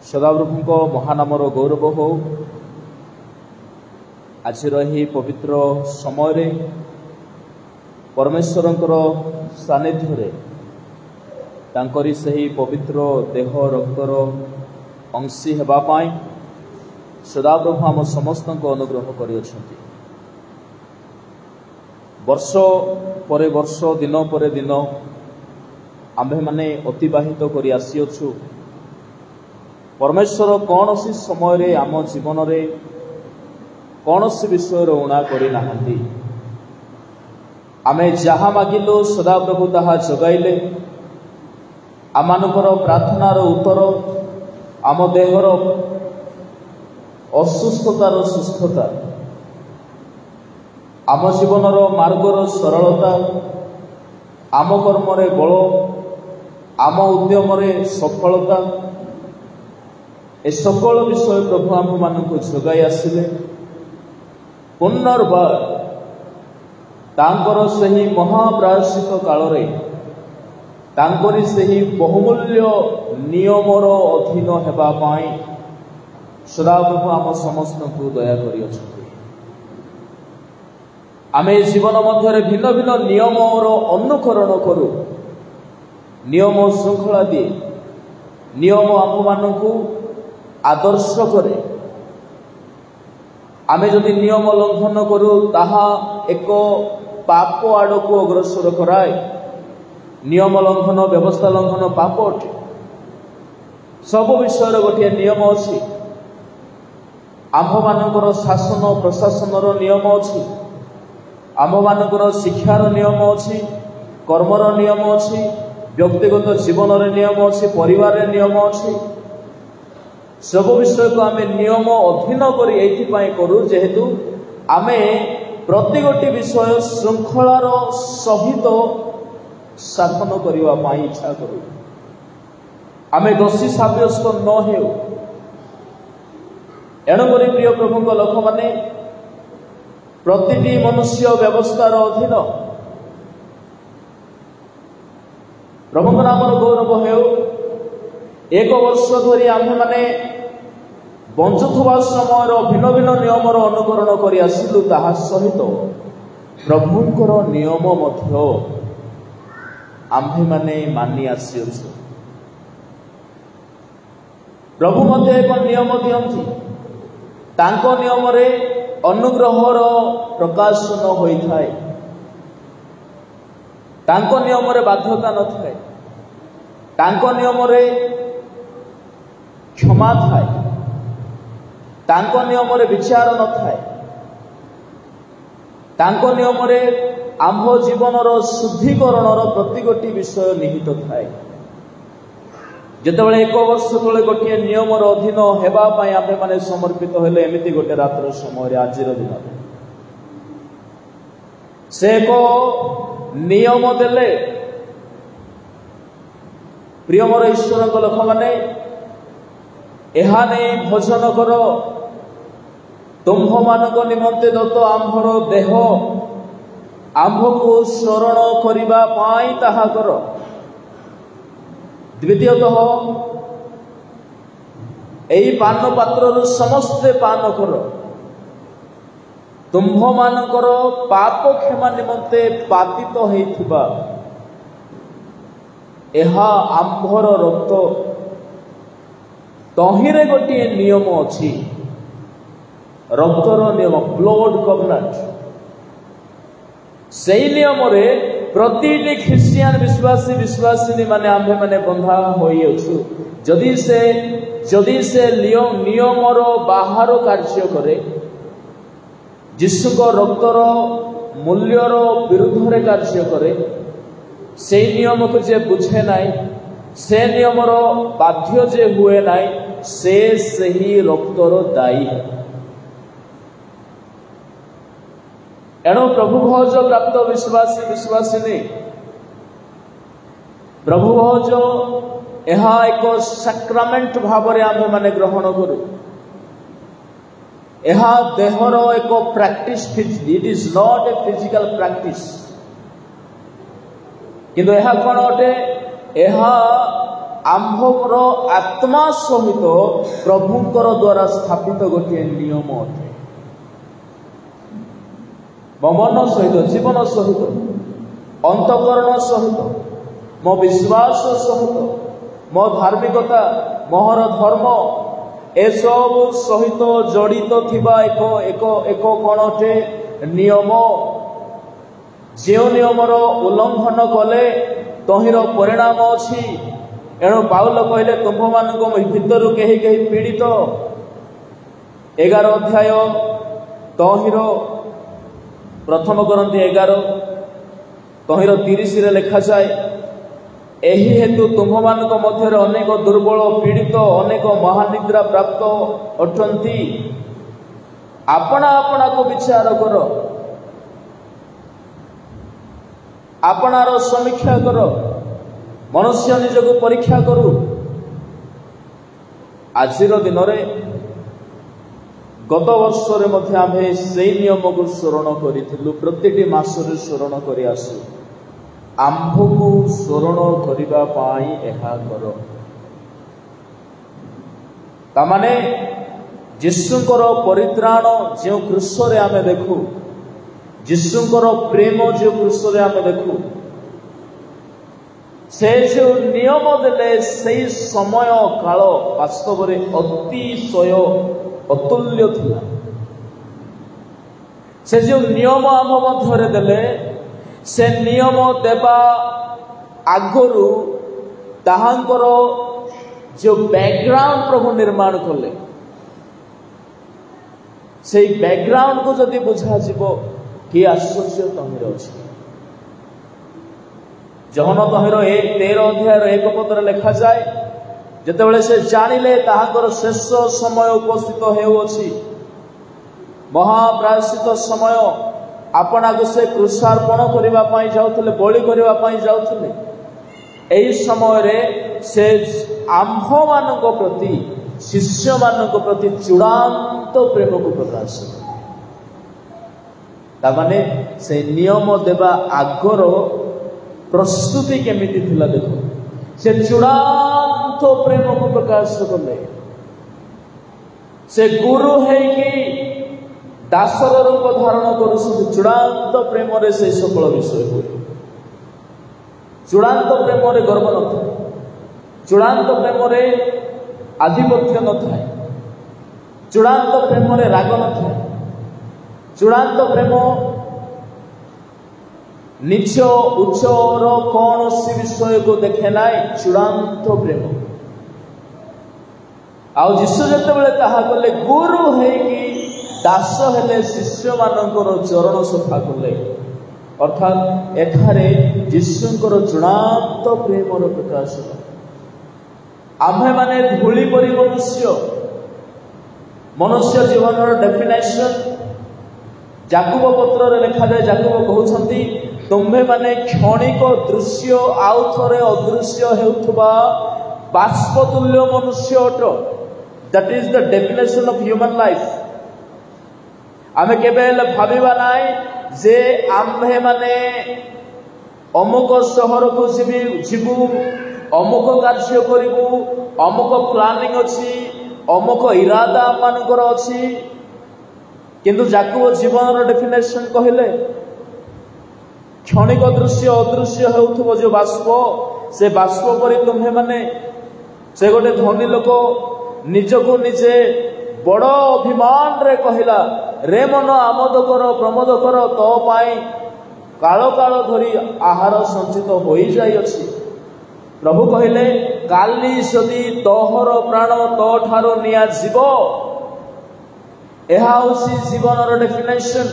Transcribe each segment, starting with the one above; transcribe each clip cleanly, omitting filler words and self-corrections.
सदाप्रभु महानामर गौरव हो। आज पवित्र समय परमेश्वर सानिध्य तांकरी सही पवित्र देह रक्तर अंशी हेबापाई सदाप्रभु आम समस्त अनुग्रह करियछंती। वर्ष पर वर्ष दिन पर दिन आम्भे माने अतिबाहित करि आसीअछु। परमेश्वर कौन सी समय आम जीवन रे कौन सी विषय उणा करि नाहंती। आमे जहा मागिलु सदाप्रभु ताहा जगाइले। आमानकर प्रार्थनार उत्तर आम देहर असुस्थतार सुस्थता, आम जीवनर मार्गर सरलता, आम कर्मरे बल, आम उद्यमरे सफलता, ए सकल विषय प्रभु आम मानक जगाई आसिले। पुनर्बार तांकर सही महाप्रायश्चित काल रे तांकरी सही बहुमूल्य नियमर अधीन हेबा पाई सदाप्रभु आम समस्त को दया करियछथि। आमे जीवन मध्य भिन्न भिन्न नियमर अनुकरण करू। नियम श्रृंखला दिए, नियम आम मानकू आदर्श करे। आमे जदि नियम लंघन करू ताहा एक पाप आड़ को अग्रसर कराए। नियम लंघन व्यवस्था लंघन पाप अटे। सब विषय गोटे नियम अच्छी। आम्भ मानकर शासन प्रशासन नियम अच्छी। आम्भ मानकर शिक्षार नियम अच्छी, कर्मर नियम अच्छी, व्यक्तिगत जीवन नियम अच्छी, परिवार नियम अच्छी। सब विषय को आमे नियम अधीन करी एथिपाई करू जेहेतु आमे प्रति गोटी विषय श्रृंखलार सहित शासन करिवा पाई इच्छा करू। आमे दोषी साब्यस्त न हेउ। एणुकरी प्रिय प्रभुक लोक माने प्रतिटी मनुष्य व्यवस्थार अधीन। प्रभुक नामर गौरव हेउ। एक वर्ष धरी आम्भे माने बंचुवा समय भिन्न भिन्न नियमर अनुकरण करि आसिलु। ताहा सहित प्रभुंकर नियम मध्य आम्भे माने मानि आसिअछु। प्रभु मध्य एक नियम दियंती। तांको नियम रे अनुग्रहर प्रकाशन होई थाए। तांको नियम रे बाध्यता न थाए। तांको नियम रे क्षमा थाए। तांको नियम रे विचार न थाए। तांको नियम रे आम्भ जीवनर शुद्धिकरणर प्रति गोटी विषय निहित थाए। जेतेबेले एक वर्ष तले गोटे नियमर अधीन हेबा पाई आम्भे माने समर्पित हेले एमिति गोटे रात्र समय आजिर दिन से एक नियम देले। प्रियमर ईश्वर लोक माने एहा नहीं भोजन कर, तुम्भ मानक निमंते दत्त आम्भर देह आम्भ को शरण करिबा पाई ताहा कर। द्वितीयतः एई पान पात्र समस्ते पान कर। तुम्भ मानकर पाप क्षमा निमंते पातित होइथिबा एहा आम्भर रक्त तहिरे गोटे नियम अच्छी। रक्तर नियम ब्लड कवनेंट। से नियम रे प्रतिटी ख्रिस्टियन विश्वासी विश्वासिनी माने आम्भे माने बंधा होई अछु। जदि से नियमर बाहर कार्य करे, यीशुको रक्तर मूल्यर विरुद्ध रे कार्य करे, से नियम को जे बुझे नाई, से नियमर बाध्य जे हुए नाई, से सही रक्तर दायी है। एणु प्रभु भोज प्राप्त विश्वासी विश्वासिनी प्रभु भोज यह एक सैक्रामेंट भाव में आम्भे माने ग्रहण करू। यह देहर एक practice. It is not a physical practice. किंतु यह कौन अटे? यह आंभर आत्मा सहित प्रभुंकर द्वारा स्थापित गोटे नियम अटे। मो मन सहित जीवन सहित अंतकरण सहित मो विश्वास सहित मो धार्मिकता मोहर धर्म एसब सहित जड़ित थिबा एक एक एक कौन अटे नियम। जो नियमर उल्लंघन कले तहिर परिणाम अछि। एणु पाउल कहले तुम्भ मानक भितर कहीं कहीं पीड़ित 11 अध्याय तहिर प्रथम करंती 11 तहिर 30 रे लिखा जाए एही हेतु तुम्भ मानक मध्य अनेक दुर्बल पीड़ित अनेक महानिद्रा प्राप्त अटंती। आपना आपना को विचार कर आपनार समीक्षा कर मनुष्य निजको परीक्षा करू। आजिर दिन गत वर्ष आमे से नियम को स्मरण करूँ प्रति मासरे स्मरण कर आसू आंभ को स्मरण करने कर तामाने जीशुंकर परित्राण जो क्रूस रे आमे देखू जीशुंकर प्रेम जो क्रूस रे आमे देखू से जो नियम देले से समय काल वास्तव में अतिशय अतुल्य थिला। से जो नियम आम मध्य देले से नियम देवा आगरू ताहांकर जो बैकग्राउंड प्रभु निर्माण कले से बैकग्राउंड को जदि बुझा जीवो कि आश्चर्य तहिर अछि। जहन तहिर 13 अध्याय 1 पद लिखा जाए जेतेबेले से जानिले ताहांकर शेष समय उपस्थित हेउछि महाप्रायश्चित समय आपना को से क्रूसार्पण करबा पई जाउथले बलि करबा पई जाउथले। एही समय रे से आंभ मानक प्रति शिष्य मानक प्रति चूड़ांत प्रेम को प्रकाश तामाने से नियम देवा आगर प्रस्तुति केमिति थिला देखो से चूड़ांत प्रेम को प्रकाश कले। से गुरु है कि दासर रूप धारण करूँ चूड़ांत प्रेम से सकल विषय हुए। चूड़ांत प्रेम गर्व न था चूड़ांत प्रेम आधिपत्य न था चूड़ांत प्रेम राग न था चूड़ांत प्रेम नीच उच्चर कौन सी विषय को देखे ना चूड़ांत प्रेम। आउ जीशु जितेबाला ताहा कले गुरु है कि दास हेले शिष्य मानकर चरण सफा कले अर्थात एठारे जीशुंकर चूड़ांत प्रेमर प्रकाश। आम्भे माने धूली परी मनुष्य मनुष्य जीवन डेफिनेशन जाकुब पत्र लिखा जाए जाकुब कहउछंती तुम्भे माने क्षणिक दृश्य आउ थरे अदृश्य हेउथबा बाष्पतुल्य मनुष्य अट। That is the definition of human life. आमे केबे भाबिबा नाय जे आम्भे माने अमुक शहर को जीवु अमुक कार्य करिवु अमुक प्लानिंग अछि अमुक इरादा मानकर अछि किंतु जाकुब जीवन डेफिनेशन कहले क्षणिक दृश्य अदृश्य हेउथबो जो बाष्प से बाष्प परि तुम्हे माने से गोटे धनी लोक निजको निजे बड़ अभिमान रे कहला रे मन आमोद कर प्रमोद कर तो पाई काल काल धरी आहार संचित हो जाई अछि। प्रभु कहले काली सदी तोहर प्राण तो ठारो निया जीव। यह होसी जीवन डेफिनेशन।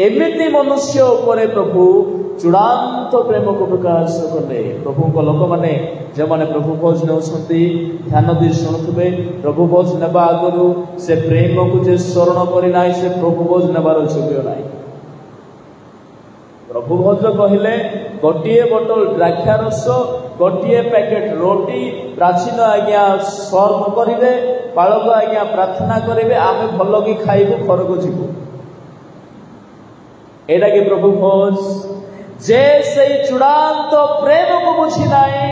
एमिति मनुष्य उपरे प्रभु चूड़ांत प्रेम को प्रकाश कले। प्रभु लोक मैंने जो मैंने प्रभु भोज नौछंती ध्यान दी शुणुवे प्रभु भोज नेबा आगु से प्रेम को जे स्मरण करना से प्रभु भोज नेबार योग्य ना। प्रभु भोज कहले गोटे बोतल द्राक्षारस गोटे पैकेट रोटी प्राचीन आज्ञा सर्व करेंगे पालक आज्ञा प्रार्थना करेंगे आमे भल कि खाइबू घर को जीवु। एटा कि प्रभु भोज जे से चूड़ांत प्रेम को बुझी नाई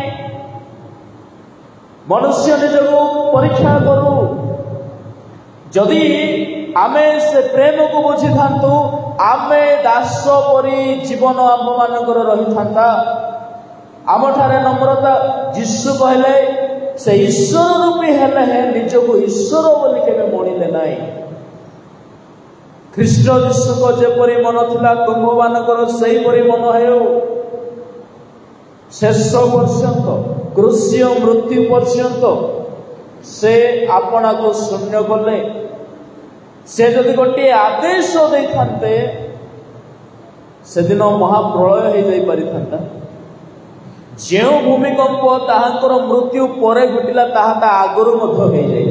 मनुष्य निजको परीक्षा करू जदि आमे से प्रेम को बुझी थांतु आमे दास परी जीवन आम मानकर रही थांता आम ठारे नम्रता यीशु कहले से ईश्वर रूपी हेले है निजको ईश्वर बोली केबे मणिले नाही ख्रीष्ट यीशु को जेपरी मन थिला तुम मानकर सेही परी मन हेउ शेष पर्यंत क्रूसीय मृत्यु पर्यंत से आपना को शून्य कले से जदि गोटे आदेश दे थांते से दिन महाप्रलय हो जाई पारि थांता जो भूमिकंप ताहांकर मृत्यु परे घटिला ताहा आगुरु मध्य हो जाई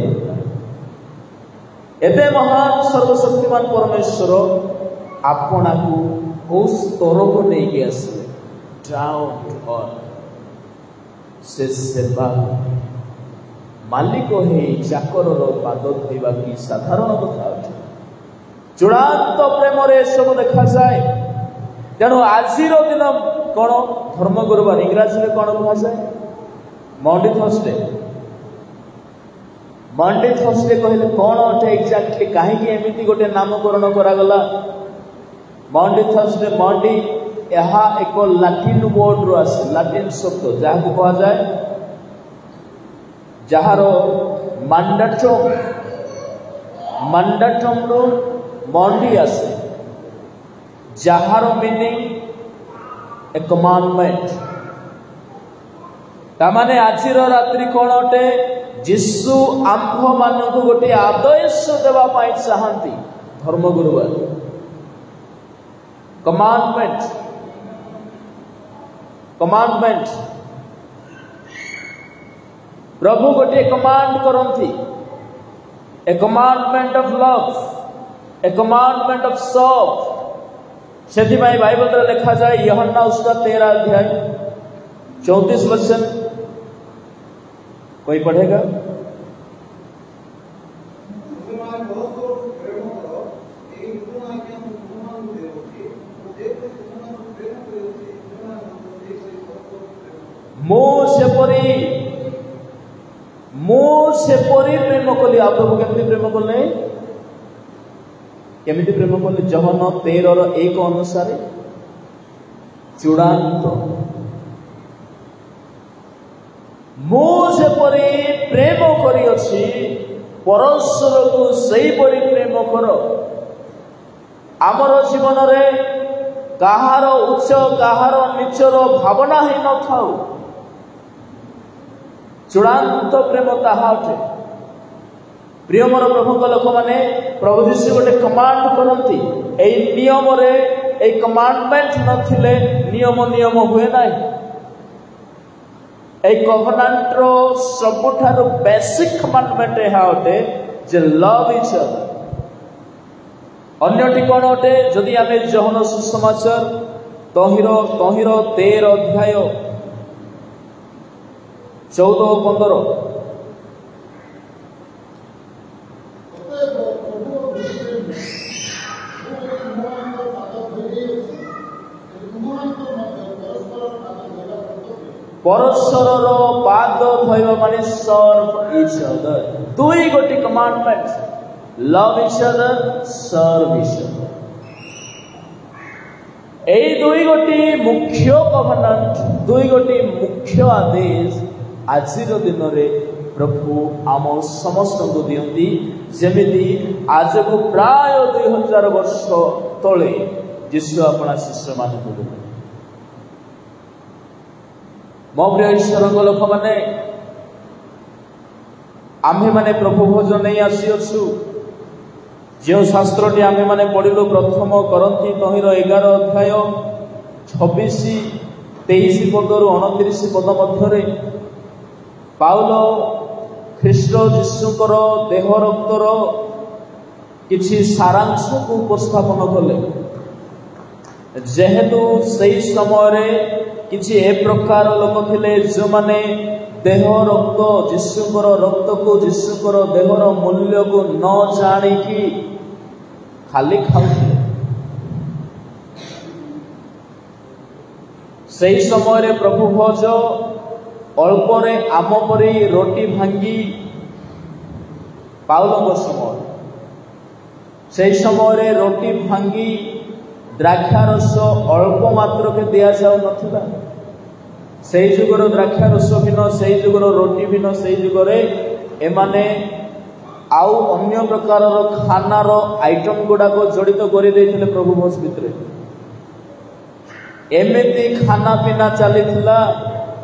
एते महान सर्वशक्तिमान परमेश्वर आपना को को स्तर को नहीं के आसे डाउन टू अर्थ से सेवा मालिक हे चाकर पाद धोवा कि साधारण कथा चूड़ांत प्रेम सब देखा जाए तेणु आज दिन कौन धर्म गुरुवार इंग्राजी में कौन कह जाए मंडे थर्सडे कहले कौन अटे एक्जाक्टली कहीं एमती गोटे नामकरण करागला मंडे थर्सडे मंडे यह एक लाटिन वर्ड रू आसे लाटिन शब्द जहाँ को कह जाए जार मांडाटम रू मंडी आसे जार मीनिंग ए कमांडमेंट तामाने आजिर रात्रि कौन अटे यीशु आंभ मान को गोटे आदेश देवा पाई चाहती धर्म गुरुवार कमांडमेंट प्रभु गोटे कमांड करती a commandment of love a commandment of सर्व से बाइबल में लिखा जाए यूहन्ना उसका 13 अध्याय 34 वचन कोई पढ़ेगा मो सेपरी प्रेम कली आप प्रभु केमती प्रेम कले केमिति प्रेम कले जहन 13:1 अनुसार चूड़ांत मो सेपरी प्रेम करी अछि परस्पर को सही परी प्रेम कर आमर जीवन रे कहार उच्च कहार नीचर भावना ही न थाउ चूड़ांत प्रेम ताहा अटे प्रिय मोर प्रभु लोक मैंने प्रभु जीशु गोटे कमांड करती नियम रे ए कमांडमेंट नथिले नियम हुए ना ए कवनांट रो सबुठार बेसिक कमांडमेंट यह अटे जे लव इच अदर अन्यटी कौन अटे जदि आमे यूहन्ना सुसमाचार तहिर 13 अध्याय 14-15 परस्पर पाद धोइबा माने सर्व इच अदर दुई गोटी कमांडमेंट लव इच अदर सर्व इच अदर ए दुई गोटी मुख्य कवनांट दुई गोटी मुख्य आदेश आजिर दिन रे प्रभु आम समस्त को दियंती जेमिति आज को प्राय 2000 वर्ष तले यीशु अपना शिष्य मान को देले मो प्रिय ईश्वर लोक माने आम्हे माने प्रभु भोजन नहीं आसी अछु जो शास्त्रटी आम्हे माने पढ़िलु प्रथम करंती तहिर 11 अध्याय 26-23 पदरु 29 पद मध्यरे पाउल ख्रीष्ट जीशुकर देह रक्तर किछि सारांश को उपस्थापन कले जेहेतु सही समय किछि ए प्रकार लोक थिले जो माने देह रक्त जीशुकर रक्त को जीशुकर देहर मूल्य को न जानिकी खाली खाउथिले सही समय प्रभु भोज ଅଳ୍ପରେ ଆମ ପରି ରୋଟି ଭାଙ୍ଗି ପାଉଲଙ୍କ ସମୟ ସେହି ସମୟରେ ରୋଟି ଭାଙ୍ଗି ଦ୍ରାକ୍ଷାରସ ଅଳ୍ପ ମାତ୍ରକେ ଦିଆଯାଉନଥିଲା। ସେହି ଯୁଗର ଦ୍ରାକ୍ଷାରସ ଭିନ୍ନ, ସେହି ଯୁଗର ରୋଟି ଭିନ୍ନ, ସେହି ଯୁଗରେ ଏମାନେ ଆଉ ଅନ୍ୟ ପ୍ରକାରର ଖାନାର ଆଇଟମ ଗୁଡ଼ାକ ଜଡ଼ିତ କରିଦେଇଥିଲେ ପ୍ରଭୁ ଭୋଜ ଭିତରେ। ଏମିତି ଖାନା ପିନା ଚାଲିଥିଲା,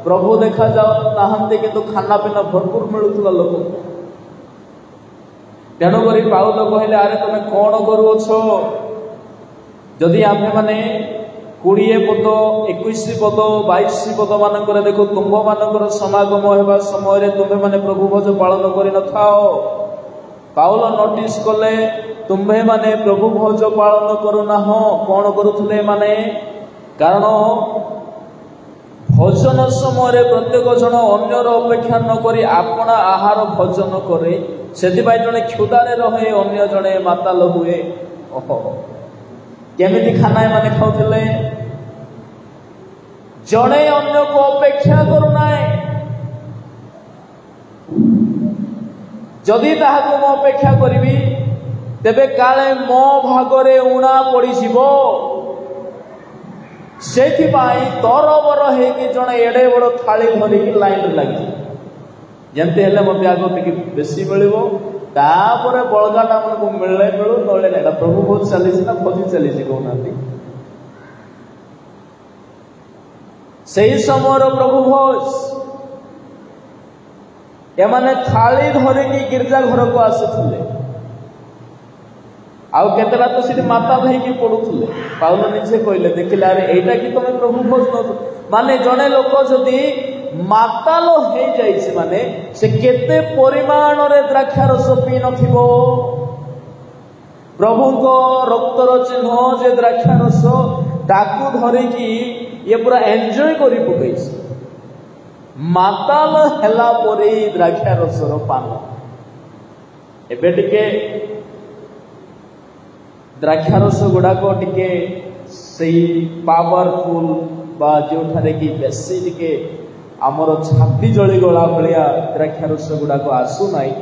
ପ୍ରଭୁ ଦେଖାଯାଉ ନାହାନ୍ତି କିନ୍ତୁ ଖାନା ପିନା ଭରପୁର ମିଳୁଥିଲା ଲୋକ। ତେଣୁକରି ପାଉଲ କହିଲେ, ଆରେ ତମେ କ'ଣ କରୁଅଛ? ଯଦି ଆମେମାନେ 20 ପଦ 21 ପଦ 22 ପଦ ମାନଙ୍କରେ ଦେଖୁ, ତୁମ୍ଭମାନଙ୍କର ସମାଗମ ହେବା ସମୟରେ ତୁମ୍ଭେମାନେ ପ୍ରଭୁ ଭୋଜ ପାଳନ କରିନଥାଅ। ପାଉଲ ନୋଟିସ୍ କଲେ, ତୁମ୍ଭେମାନେ ପ୍ରଭୁ ଭୋଜ ପାଳନ କରୁନାହଁ। କ'ଣ କରୁଥିଲେ ଏମାନେ? କାରଣ ଭୋଜନ ସମୟରେ ପ୍ରତ୍ୟେକ ଜଣ ଅନ୍ୟର ଅପେକ୍ଷା ନ କରି ଆପଣା ଆହାର ଭୋଜନ କରେ। ସେଥିପାଇଁ ଜଣେ କ୍ଷୁଧାରେ ରହେ, ଅନ୍ୟ ଜଣେ ମାତାଲ ହୁଏ। ଓହୋ, କେମିତି ଖାନା ଏମାନେ ଖାଉଥିଲେ? ଜଣେ ଅନ୍ୟକୁ ଅପେକ୍ଷା କରୁନାହିଁ। ଯଦି ତାହାକୁ ମୁଁ ଅପେକ୍ଷା କରିବି, ତେବେ କାଳେ ମୋ ଭାଗରେ ଉଣା ପଡ଼ିଯିବ। ସେଥିପାଇଁ ତରବର ହେଇକି ଜଣେ ଏଡ଼େ ବଡ଼ ଥାଳି ଧରିକି ଲାଇନରେ ଲାଗିଛି। ଯେମିତି ହେଲେ ମୋତେ ଆଗ ଟିକେ ବେଶୀ ମିଳିବ, ତାପରେ ବଳଗାଟା ଆମକୁ ମିଳିଲେ ମିଳୁ, ନହେଲେ ନାହିଁ। ଏଇଟା ପ୍ରଭୁ ଭୋଜ ଚାଲିଛି ନା ଭୋଜି ଚାଲିଛି କହୁନାହାନ୍ତି? ସେହି ସମୟର ପ୍ରଭୁ ଭୋଜ। ଏମାନେ ଥାଳି ଧରିକି ଗିର୍ଜା ଘରକୁ ଆସୁଥିଲେ, ଆଉ କେତେଟା ତ ସେଠି ମାତା ହେଇକି ପଡୁଥିଲେ। ପାଉଲ ନିଜେ କହିଲେ, ଦେଖିଲେ, ଆରେ ଏଇଟା କି ତମେ ପ୍ରଭୁ ଭୋଜ ନଉଛ? ମାନେ ଜଣେ ଲୋକ ଯଦି ମାତାଲ ହେଇଯାଇଛି, ମାନେ ସେ କେତେ ପରିମାଣରେ ଦ୍ରାକ୍ଷାରସ ପିଇ ନଥିବ? ପ୍ରଭୁଙ୍କ ରକ୍ତର ଚିହ୍ନ ଯେ ଦ୍ରାକ୍ଷାରସ, ତାକୁ ଧରିକି ଇଏ ପୁରା ଏନ୍ଜୟ କରି ପକେଇଛି। ମାତାଲ ହେଲା ପରେ ଦ୍ରାକ୍ଷାରସର ପାନ। ଏବେ ଟିକେ ଦ୍ରାକ୍ଷାରସ ଗୁଡ଼ାକ ଟିକେ ସେଇ ପାୱାରଫୁଲ, ବା ଯେଉଁଠାରେ କି ବେଶୀ ଟିକେ ଆମର ଛାତି ଜଳିଗଲା ଭଳିଆ ଦ୍ରାକ୍ଷାରସ ଗୁଡ଼ାକ ଆସୁନାହିଁ।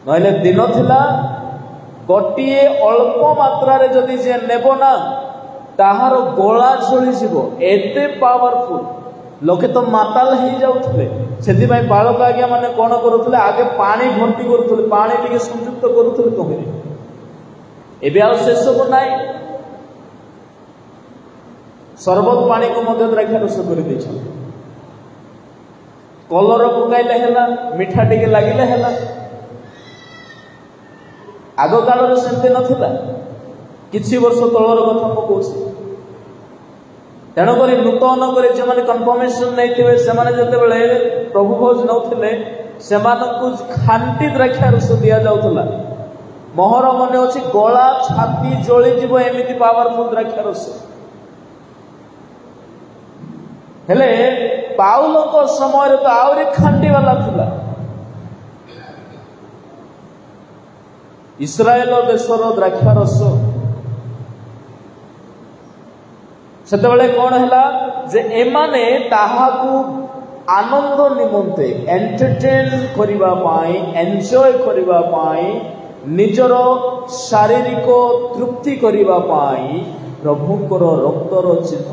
ନହେଲେ ଦିନ ଥିଲା, ଗୋଟିଏ ଅଳ୍ପ ମାତ୍ରାରେ ଯଦି ଯିଏ ନେବ ନା, ତାହାର ଗଳା ଜଳିଯିବ, ଏତେ ପାୱାରଫୁଲ। ଲୋକେ ତ ମାତାଲ ହେଇଯାଉଥିଲେ। ସେଥିପାଇଁ ବାଳକ ଆଜ୍ଞା ମାନେ କ'ଣ କରୁଥିଲେ? ଆଗେ ପାଣି ଭର୍ତ୍ତି କରୁଥିଲେ, ପାଣି ଟିକେ ସଂଯୁକ୍ତ କରୁଥିଲେ ତହିଁରେ। ଏବେ ଆଉ ସେସବୁ ନାହିଁ। ସରବତ ପାଣିକୁ ମଧ୍ୟ ଦ୍ରାକ୍ଷାରସ କରିଦେଇଛନ୍ତି। କଲର ପକାଇଲେ ହେଲା, ମିଠା ଟିକେ ଲାଗିଲେ ହେଲା। ଆଗ କାଳରେ ସେମିତି ନଥିଲା, କିଛି ବର୍ଷ ତଳର କଥା ମୁଁ କହୁଛି। ତେଣୁକରି ନୂତନ କରି ଯେଉଁମାନେ କନଫର୍ମେସନ ନେଇଥିବେ, ସେମାନେ ଯେତେବେଳେ ପ୍ରଭୁ ଭୋଜ ନେଉଥିଲେ, ସେମାନଙ୍କୁ ଖାଣ୍ଟି ଦ୍ରାକ୍ଷାରସ ଦିଆଯାଉଥିଲା। ମୋହର ମନେ ଅଛି, ଗଳା ଛାତି ଜଳିଯିବ ଏମିତି ପାୱାରଫୁଲ ଦ୍ରାକ୍ଷାରସ। ହେଲେ ପାଉଲଙ୍କ ସମୟରେ ତ ଆହୁରି ଖାଣ୍ଟି ବାଲା ଥିଲା। ଇସ୍ରାଏଲ ଦେଶର ଦ୍ରାକ୍ଷାରସ। ସେତେବେଳେ କ'ଣ ହେଲା ଯେ ଏମାନେ ତାହାକୁ ଆନନ୍ଦ ନିମନ୍ତେ, ଏଣ୍ଟରଟେନ୍ କରିବା ପାଇଁ, ଏନ୍ଜୟ କରିବା ପାଇଁ, ନିଜର ଶାରୀରିକ ତୃପ୍ତି କରିବା ପାଇଁ ପ୍ରଭୁଙ୍କର ରକ୍ତର ଚିହ୍ନ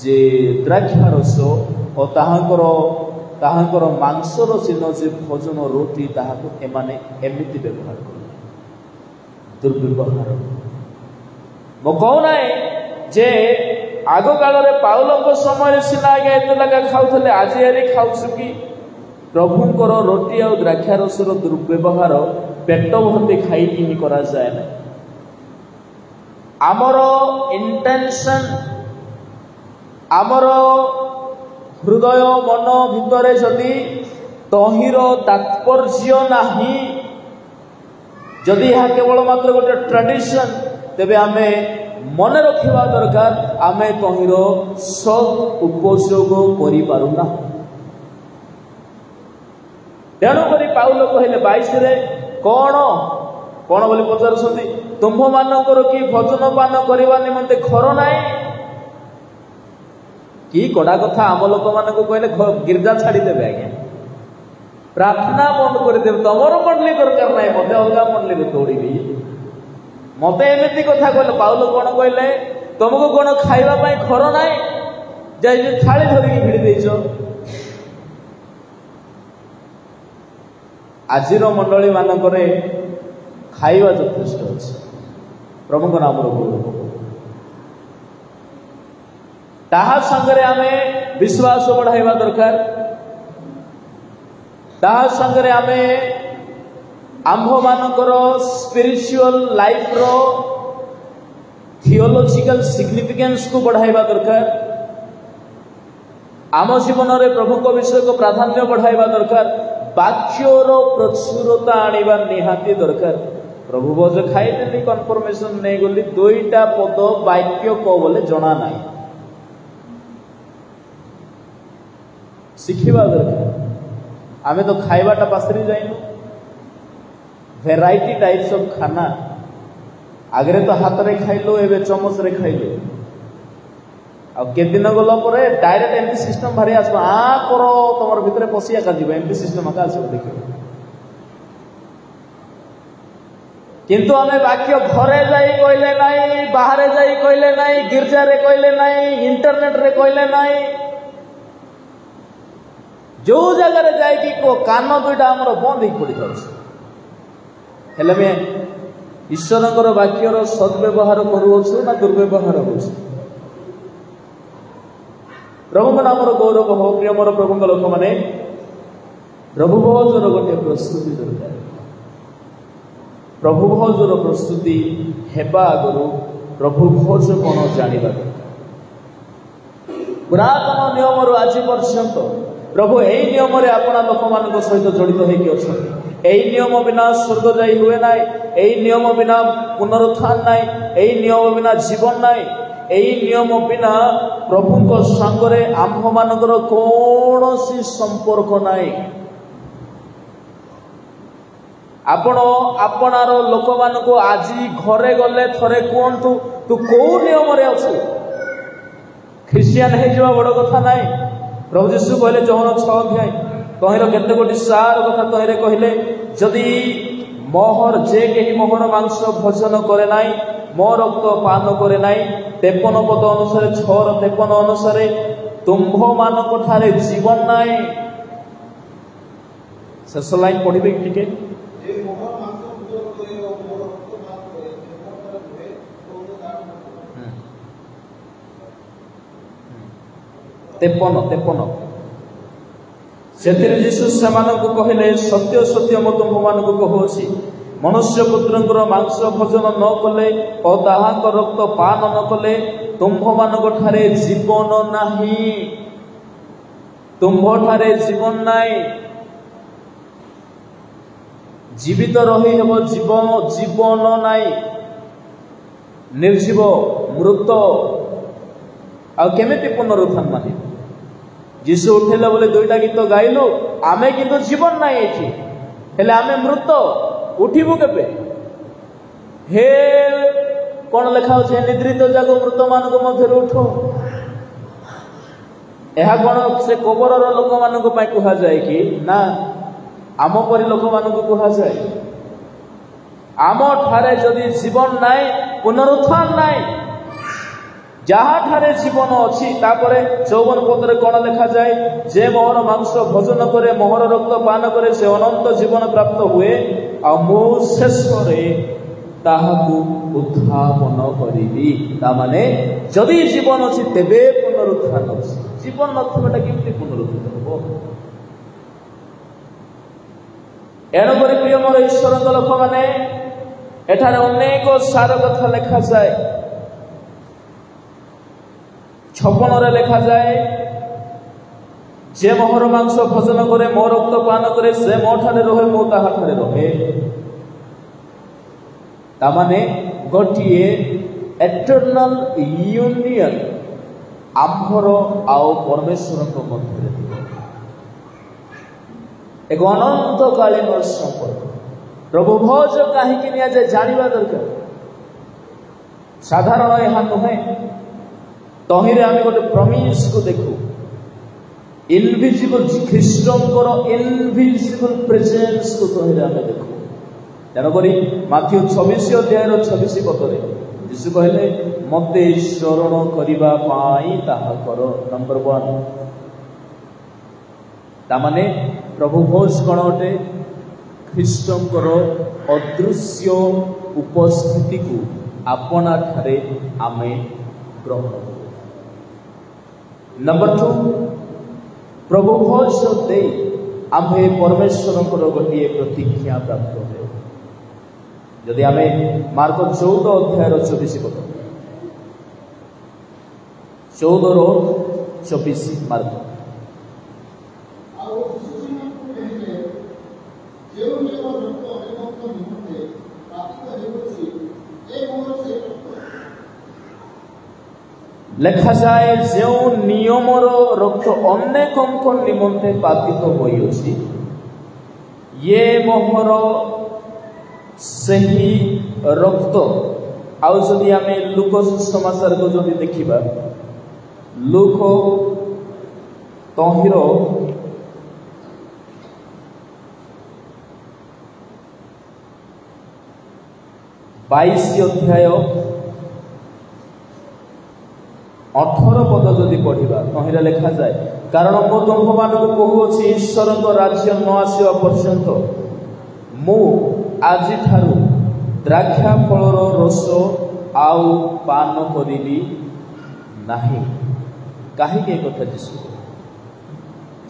ଯେ ଦ୍ରାକ୍ଷାରସ ଓ ତାହାଙ୍କର ମାଂସର ଚିହ୍ନ ଯେ ଭୋଜନ ରୋଟି, ତାହାକୁ ଏମାନେ ଏମିତି ବ୍ୟବହାର କଲେ। ଦୁର୍ବ୍ୟବହାର। ମୁଁ କହୁନାହିଁ ଯେ ଆଗ କାଳରେ ପାଉଲଙ୍କ ସମୟରେ ସିନା ଆଜ୍ଞା ଏତେ ଲେଖା ଖାଉଥିଲେ, ଆଜି ଆରି ଖାଉଛୁ କି? ପ୍ରଭୁଙ୍କର ରୋଟି ଆଉ ଦ୍ରାକ୍ଷାରସର ଦୁର୍ବ୍ୟବହାର ପେଟ ଭର୍ତ୍ତି ଖାଇକି ହିଁ କରାଯାଏ ନାହିଁ। ଆମର ଇଣ୍ଟେନସନ୍, ଆମର ହୃଦୟ ମନ ଭିତରେ ଯଦି ତହିଁର ତାତ୍ପର୍ଯ୍ୟ ନାହିଁ, ଯଦି ଏହା କେବଳ ମାତ୍ର ଗୋଟେ ଟ୍ରାଡିସନ, ତେବେ ଆମେ ମନେ ରଖିବା ଦରକାର, ଆମେ ତହିଁର ସଦ୍ ଉପଯୋଗ କରିପାରୁନା। ତେଣୁକରି ପାଉଲ କହିଲେ 22ରେ, କ'ଣ ବୋଲି ପଚାରୁଛନ୍ତି? ତୁମ୍ଭମାନଙ୍କର କି ଭୋଜନ ପାନ କରିବା ନିମନ୍ତେ ଘର ନାହିଁ? कि कड़ा कथा आम लोक मान कहले गिरजा छाड़देवे आज्ञा प्रार्थना बंद करदेव तुमर मंडली दरकार ना मत अलग मंडली दौड़ी मत एमती कथा कहले पाउल कौन कहले तुमको कौन खाइबा घर ना थाली धरिकी भिड़ी देच आजिर मंडली मानक खाइबा यथेष्ट अच्छे प्रभु नाम गौरव ताहा संगरे आमे विश्वास बढ़ाइबा दरकार ताहा संगरे आमे आंभ मानकर स्पिरिचुअल लाइफ रो थियोलॉजिकल सिग्निफिकेंस को बढ़ाइबा दरकार आम जीवन में प्रभु को विषय को प्राधान्य बढ़ाइबा दरकार वाक्यर प्रचुरता आनिबा निहाती दरकार प्रभु भोज खाइदेली कन्फर्मेशन नहीं गली दुईटा पद वाक्य को बोले जना ना शिखा दरकार आम तो खाइबाटा पासरी जाइनु भेराइटी टाइप्स ऑफ खाना आगरे तो हाथ रे खाइलो एबे चमच रे खाइलो आ के दिन गला परे डायरेक्ट एमपी सिस्टम भारी आसबा आ करो तमर भितरे पसिया का जीव एमपी सिस्टम आका आसबा देखियो किंतु आमे वाक्य घरे जाई कहले नाही बाहरे जाई कहले नाही गिरजा रे कहले नाही इंटरनेट रे कहले नाही जो जगह रे जाई कि को कान दुईटा हमर बंद ही पड़ी जाउछ हेले में ईश्वरंकर वाक्यर सद्व्यवहार करूछु ना दुर्व्यवहार होछु प्रभु नाम गौरव हो प्रिय मोर प्रभु लोक मैंने प्रभु भोजर गोटे प्रस्तुति दरकार प्रभु भोजर प्रस्तुति हेबा आगु प्रभु भोज कौन जाना पुरातन नियम आज पर्यंत प्रभु यही नियम आपण लोक मान सहित जड़ित होती नियम बिना स्वर्ग जाई हुए ना नियम बिना पुनरुत्थान ना नियम बिना जीवन ना नियम बिना प्रभु संगरे आंभ मानकर कौन संपर्क नाई आपण आपणार लोक मान को आज घरे गले थरे कहतु तू कौ नियम रे अछु ख्रिस्टियन हो जावा बड़ कथा नाई प्रभु जीशु कहले जहन 6 अध्याय तहिर केते गोटी सार कथा तहिरे कहले जदि मोहर जे केही मोहर मांस भोजन करे नाई मो रक्त पान करे नाई 53 पद अनुसार 6:53 अनुसार तुम्भ मानक ठारे जीवन नाई शेष लाइन पढ़िबे टिके 53 से जीशु से कहले सत्य सत्य मो तुम मान कहूँ मनुष्य पुत्र मांस भोजन न कले और ताहाक रक्त पान न कले तुम्भ मान ठारे जीवन नाही तुम्भ ठारे जीवन नाई जीवित रही हेब जीवन नाई निर्जीव मृत आ केमिति पुनरुत्थान माने जीशु उठेला बोले दुईटा गीत गाइलु आमे किंतु जीवन नाई एठी हेले आमे मृत उठिबु केबे हे कोन लेखा होछे निद्रित जागो मृत मानको मध्ये उठो एहा कोन से कबरर लोक मानको पय कुहा जाय कि ना आम परि लोक मानको कुहा जाय आम ठारे जदि जीवन नाई पुनरुत्थान नाई जहाँ ठारे जीवन अच्छी तापरे 54 पदरे कौन लिखा जाए जे मोहर मांस भोजन करे मोहर रक्त पान करे से अनंत जीवन प्राप्त हुए आ मो शेष ताहाकु उत्थापन करिबी तामाने जदि जीवन अच्छी तेबे पुनरुत्थान अच्छी जीवन नथिबाटा केमति पुनरुत्थित हबो एणुकरी प्रिय मोर ईश्वर लोक माने एठारे अनेक सार कथा लिखा जाए 56 रे लिखा जाए जे मोहर मांस भोजन करे मो रक्त पान करे से मो ठारे रहे मो ताहा ठारे रहे तामाने गोटिए एटर्नल यूनियन आंभर आउ परमेश्वर को मध्य एक अनंत कालीन संपर्क प्रभु भोज कहीं निया जाए जानवा दरकार साधारण यह नुहे तहिरे आम गोटे प्रमिस को देखू इनविजिबल ख्रीष्टर इनविजिबल प्रेजेंस को तहिरे आम देखू तेणुक माथ्यू 26 अध्याय 26 पदरे यीशु कहले मते शरण करिबा पाई ताहा करो। नंबर 1 तामाने प्रभु भोज कौन अटे ख्रीष्टर अदृश्य उपस्थिति को आपना ठारे आमे ग्रहण करूँ। नंबर 2 प्रभु भोज दे आम्भे परमेश्वर गोटे प्रतिज्ञा प्राप्त हुए। यदि आमे मार्क 14 अध्याय 24 पद 14-24 मार्क लेखा जाए जो नियमर रक्त अनेक निमंते पातित होइछि ये मोहर सही रक्त। आउ जदि आमे लुक समाचार को जदि देखिबा लुक तहिर 22 अध्याय 18 पद जदि पढ़ा तहिरे लिखा जाए कारण मो तुम मान कहूँ ईश्वर राज्य न आसवा पर्यंत मु आज ठारू द्राक्षा फलर रस आउ पान करी नाही। कहीं कथा जीशु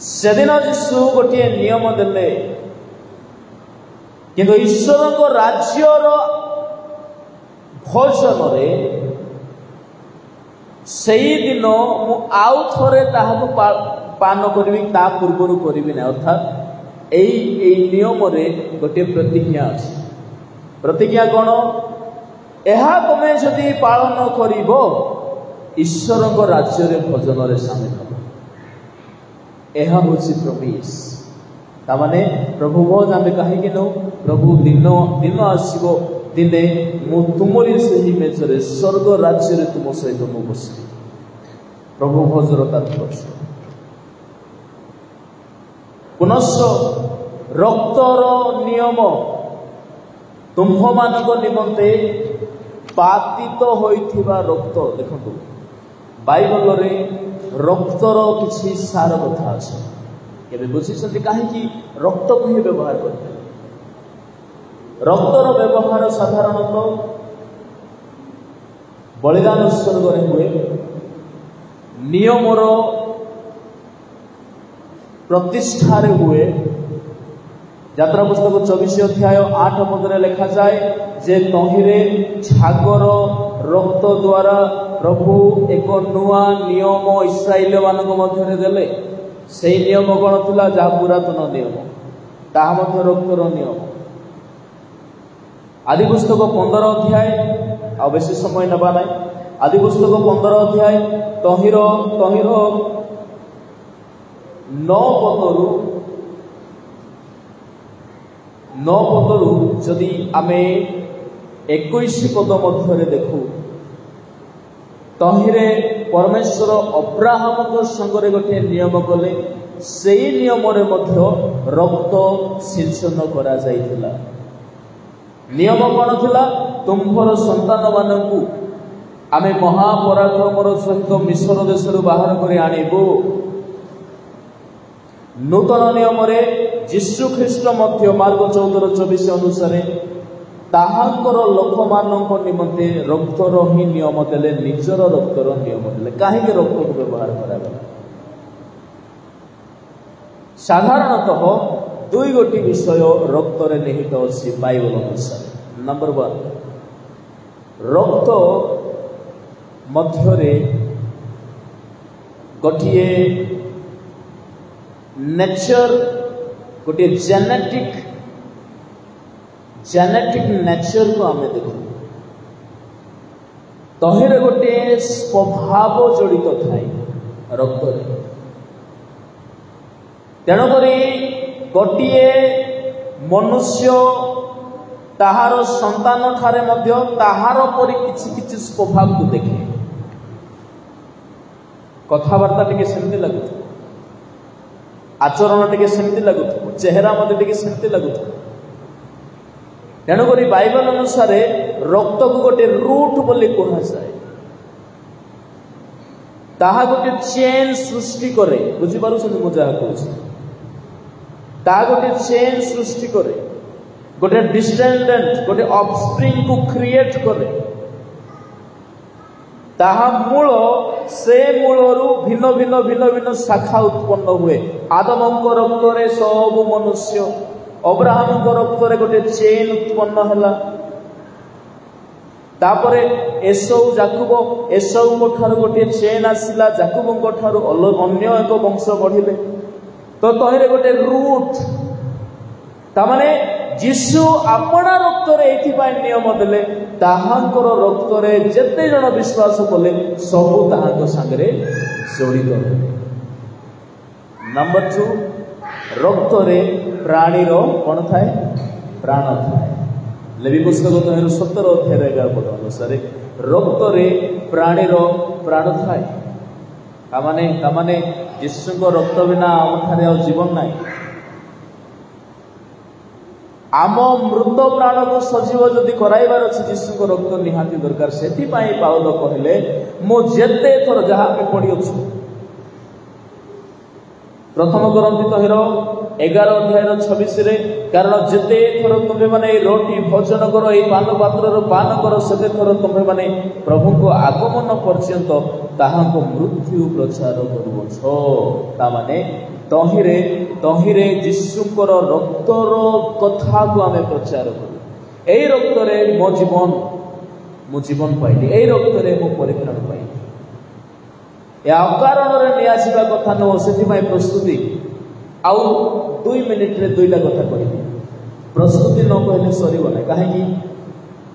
से दिन जीशु गोटे नियम देले किंतु ईश्वर राज्यर भोजन से दिन मु आउ थरे ताहाको पान करी ता पूर्वर करी ना। अर्थात यही नियम रे गोटे प्रतिज्ञा अच्छी। प्रतिज्ञा कौन यह तुम जदि पालन कर ईश्वर राज्य रे भोजन रे सामिल हो यह हूँ प्रमिस ताने प्रभु भोज आम कहीं नौ प्रभु दिन दिन आसो दिने मु तुमरी से मेजरे स्वर्ग राज्य रे तुम सहित मु बस प्रभु भोजर तात्पर्य पुनश्च रक्तर नियम तुम्भ मान निमंते पातित होइथिबा रक्त देखो बाइबल रे रक्तर किसी सार कथा अच्छे केबे बुझी कहीं रक्त को ही व्यवहार करते रक्तर व्यवहार साधारणतः बलिदान उत्सर्ग हुए नियमर प्रतिष्ठा हुए। यात्रा पुस्तक 24 अध्याय 8 पदरे लिखा जाए जे तहिरे छागर रक्त द्वारा प्रभु एक नुआ नियम इस्राएल मानक मध्य देले। से नियम कौन था जहाँ पुरातन नियम ताहा रक्तर नियम। आदि पुस्तक 15 अध्याय आ बेसी समय नबा ना। आदि पुस्तक 15 अध्याय तहिर 9 पदरु जदि आमे 21 पद मध्य देखू तहिरे परमेश्वर अब्राहम को संगे गोटे नियम कले से नियम रे मध्य रक्त सिंचन करा जाइथिला। नियम कौन थिला तुम्भर संतान मानकू आमे महापराक्रमर सहित मिश्र देश बाहर कर आणबू। नूतन नियम रे जीशु ख्रीष्ट मध्य मार्ग 14-24 अनुसार ताहांकर लोक मानक निमंते रक्तर ही नियम देले निजर रक्तर नियम देले। कहीं रक्त को व्यवहार करागला साधारणतः दुई गोटी विषय रक्त रे निहित अच्छी बाइबल अनुसार। नंबर 1 रक्त मध्य गोटे नेचर गोटे जेनेटिक नेचर को आम देखू तहिरे गोटे स्वभाव जड़ित थाए रक्त तेणुक गोटे मनुष्य ताहार संतान ठारे मध्य ताहार परि किछि किछि स्वभाव को देखे कथबार्ता टिके सेमती लगुथो, आचरण टिके सेमती लगुथो, चेहरा मते टिके सेमती लगुथो। तेणुक बाइबल अनुसार रक्त को गोटे रूट बोली कह जाए, ताहा गोटे चेन सृष्टि करे। बुझीपार मुझे कह गोटे चेन सृष्टि करे, गोटे डिस्टेंडेंट गोटे ऑफस्प्रिंग को क्रिएट करे। ताहा मूल से मूलरू भिन्न भिन्न भिन्न भिन्न शाखा उत्पन्न हुए। आदम रक्त रे सब मनुष्य, अब्राहम रक्त रे गोटे चेन उत्पन्न हैला। तापरे एसौ जाकुब, एसौ को ठारू गोटे चेन आसिला, जाकुब को ठारू अन्य एक वंश बढ़िले। तो तहिरे गोटे रूट, तामाने जीशु अपना रक्त रे एथिपाई नियम देले, ताहांकर रक्त रे जेते जण विश्वास कले सबु ताहांक संगरे जड़ित हेले। नंबर 2, रक्त रे प्राणी रो कोन थाए? प्राण थाए। लेवी पुस्तक 17 अध्याय 11 पद अनुसार रक्त रे प्राणी रो प्राण थाए। तामाने यीशु को रक्त बिना आमठारे आ जीवन नाही। आम मृत प्राण को सजीव जदि कराइबार अछि यीशु को रक्त निहाती दरकार। सेति पाई पाउल कहले मो जेते थर जहा पे पड़ी अछि, प्रथम करंती तहिर 11 अध्याय 26 रे, कारण जेते थर तुमे माने रोटी भोजन करो, ए पान पात्र रो पान करो, सेते थर तुमे माने प्रभु को आगमन पर्यंत ताहा को मृत्यु प्रचार करूछो। ता माने तहिरे यीशुकर रक्तर कथा को आमे प्रचार करू। एई रक्त रे मो जीवन पाइली, एई रक्त रे मो परित्राण पाइली। या अकारण रे नियासिबा कथा न सेति पई प्रस्तुति आउ 2 मिनिट रे 2टा कथा कहिबी। प्रस्तुति न कहले सरीब नै, काहे कि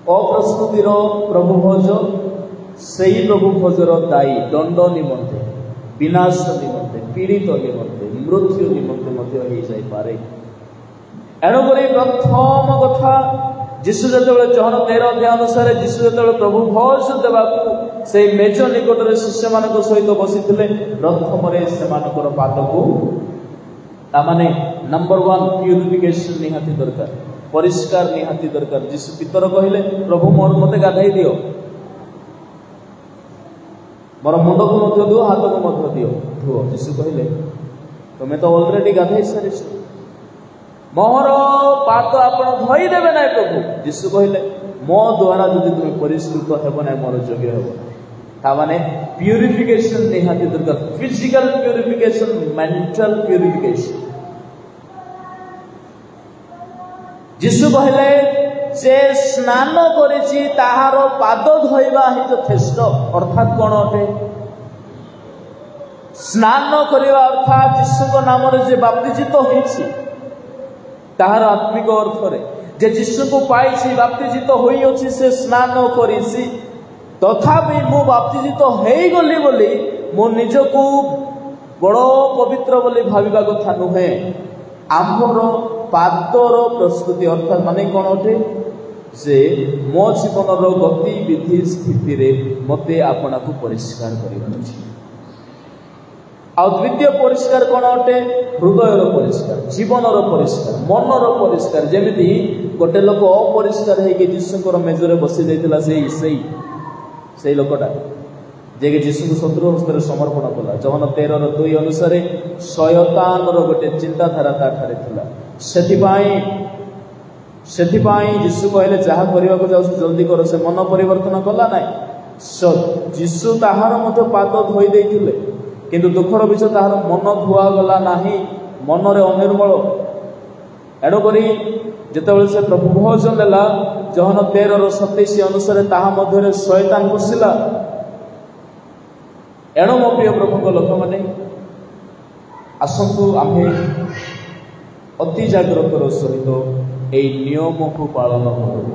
अप्रस्तुतिर प्रभु भोज सेही प्रभु भोजर दायी दंड निमंते, विनाश निमंते, पीड़ित निमंते, मृत्यु निमंते मध्य हो जाई पारे। एणुकरी प्रथम कथा जीशु जतबेले जहन 13 अध्याय अनुसार जीशु जतबेले प्रभु भोज देबाकू से मेज निकट रे शिष्य मानक सहित बसिथिले, प्रथम रे सेमानकर पाद को तामाने नंबर 1 प्यूरिफिकेशन निहाती दरकार, परिष्कार निहाती दरकार। जीशु पितर कहिले प्रभु मोर मते गाधाई दियो, मोर मुंड को मध्य दियो, हाथ को मध्य दियो धुओ। जीशु कहिले तुमे तो ऑलरेडी गाधाई सारिछ, मोर पाद आपण धोई देबे नै प्रभु। जीशु कहिले मो द्वारा जदि तुमे परिष्कृत हेबो नै मोर योग्य हेबो। ता माने प्यूरिफिकेशन निहाती दरकार, फिजिकल प्यूरिफिकेशन, मेंटल प्यूरिफिकेशन। जीशु कहिले जे स्नान करिछि ताहार पाद धोइबा हि यथेष्ट। अर्थात कोन अटे? स्नान करिबा अर्थात यीशु नाम रे जे बाप्तिजित होइछि ताहार आत्मिक अर्थ रे जे यीशु को पाइछि, बाप्तिजित होई अछि, से स्नान करिछि, तथापि मु बाप्तिजित हेई गली बोली मो निजको बड़ पवित्र बोली भाविबा कथा नुहे। आमर पादर प्रस्तुति अर्थात माने कोन अटे? जे मो जीवन गति विधि स्थिति रे मते आपना को परिष्कार करिबार अछि। आ द्वितीय परिष्कार कोन अटे? हृदयर परिष्कार, जीवनर परिष्कार, मनर परिष्कार। जेमिति गोटे लोक अपरिष्कार हेकि यीशुकर मेजरे बसी जाइतिला, सेई लोकटा जे कि यीशु को शत्रु हस्ते समर्पण कला। जहन 13:2 अनुसार शयतानर गोटे चिंताधारा ताठारे थिला। सेथिपाई यीशु कहले जहा करिबा को जाउ जल्दी कर, से मन परिवर्तन कला नै। यीशु ताहार मते पाद धोई देइथिले, किंतु दुखर विषय ताहार मन धुआ गला नाही, मनरे अनिर्मल। एणु करी जेतेबेले से प्रभु भोजन देला, जहन 13:27 अनुसार ताहा मध्यरे शयतान पसिला। एणु मो प्रिय प्रभु लोक माने आसंतु आमे अति जाग्रतर सहित ए नियम को पालन करू।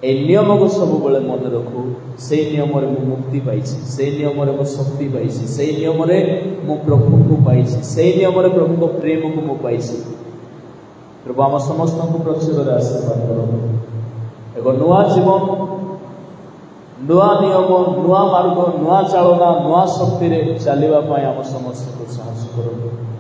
ए नियम को सब बेले मन रखू। से नियम रे मु मुक्ति पाइछि, से नियम रे मु शक्ति पाइछि, से नियम रे मु प्रभु को पाइछि, से नियम रे प्रभु को प्रेम को मु पाइछि। प्रभु आम समस्त को प्रचुर आशीर्वाद करो। एक नुआ जीवन नुआ नियम नुआ मार्ग नुआ चालना नुआ शक्ति रे चलवा आम समस्त को साहस करूँ।